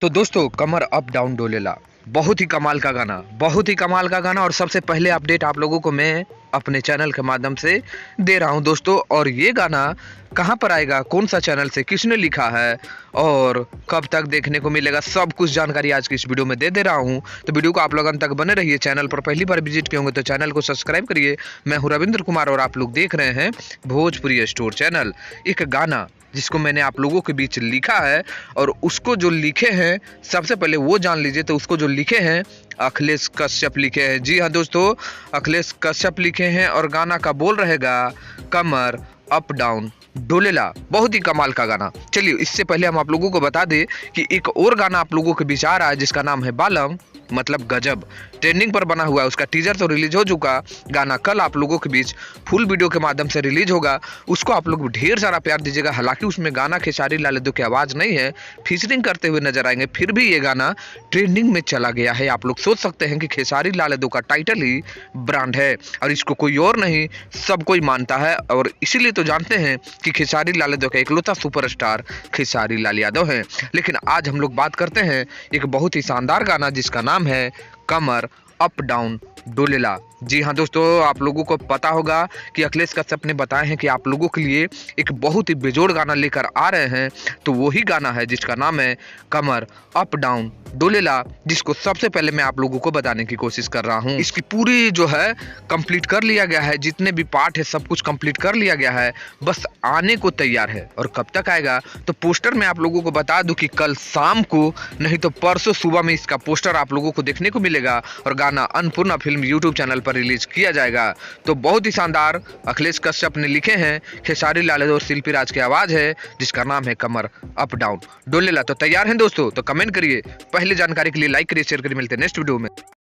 तो दोस्तों कमर up down डोलेला बहुत ही कमाल का गाना, बहुत ही कमाल का गाना। और सबसे पहले अपडेट आप लोगों को मैं अपने चैनल के माध्यम से दे रहा हूं दोस्तों। और ये गाना कहां पर आएगा, कौन सा चैनल से, किसने लिखा है और कब तक देखने को मिलेगा, सब कुछ जानकारी आज की इस वीडियो में दे रहा हूं। तो वीडियो को आप लोग अंत तक बने रहिए। चैनल पर पहली बार विजिट किए होंगे तो चैनल को सब्सक्राइब करिए। मैं हूं रविंद्र कुमार और आप लोग देख रहे हैं भोजपुरी स्टोर चैनल। एक गाना जिसको मैंने आप लोगों के बीच लिखा है और उसको जो लिखे हैं सबसे पहले वो जान लीजिए। तो उसको जो लिखे हैं अखिलेश कश्यप लिखे हैं। जी हाँ दोस्तों, अखिलेश कश्यप लिखे हैं और गाना का बोल रहेगा कमर अप डाउन डोलेला। बहुत ही कमाल का गाना। चलिए इससे पहले हम आप लोगों को बता दें कि एक और गाना आप लोगों के बीच आ रहा है जिसका नाम है बालम मतलब गजब। ट्रेंडिंग पर बना हुआ है, उसका टीजर तो रिलीज हो चुका। गाना कल आप लोगों के बीच फुल वीडियो के माध्यम से रिलीज होगा। उसको आप लोग ढेर सारा प्यार दीजिएगा। हालांकि उसमें गाना खेसारी लाल यादव की आवाज नहीं है, फीचरिंग करते हुए नजर आएंगे, फिर भी ये गाना ट्रेंडिंग में चला गया है। आप लोग सोच सकते हैं कि खेसारी लाल यादव का टाइटल ही ब्रांड है और इसको कोई और नहीं सब कोई मानता है। और इसीलिए तो जानते हैं कि खेसारी लाल यादव का इकलौता सुपरस्टार खेसारी लाल यादव है। लेकिन आज हम लोग बात करते हैं एक बहुत ही शानदार गाना जिसका नाम है कमर अप डाउन डोलेला। जी हाँ दोस्तों, आप लोगों को पता होगा कि अखिलेश कश्यप ने बताया है कि आप लोगों के लिए एक बहुत ही बेजोड़ गाना लेकर आ रहे हैं। तो वही गाना है जिसका नाम है कमर अप डाउन डोलेला, जिसको सबसे पहले मैं आप लोगों को बताने की कोशिश कर रहा हूँ। इसकी पूरी जो है कंप्लीट कर लिया गया है, जितने भी पार्ट है सब कुछ कंप्लीट कर लिया गया है, बस आने को तैयार है। और कब तक आएगा तो पोस्टर में आप लोगों को बता दूं कि कल शाम को नहीं तो परसों सुबह में इसका पोस्टर आप लोगों को देखने को मिलेगा और गाना अन्नपूर्णा फिल्म यूट्यूब चैनल पर रिलीज किया जाएगा। तो बहुत ही शानदार अखिलेश कश्यप ने लिखे हैं, खेसारी लाल यादव और शिल्पी राज की आवाज है जिसका नाम है कमर अप डाउन डोलेला। तो तैयार हैं दोस्तों? तो कमेंट करिए, पहले जानकारी के लिए लाइक करिए, शेयर करिए। मिलते हैं नेक्स्ट वीडियो में।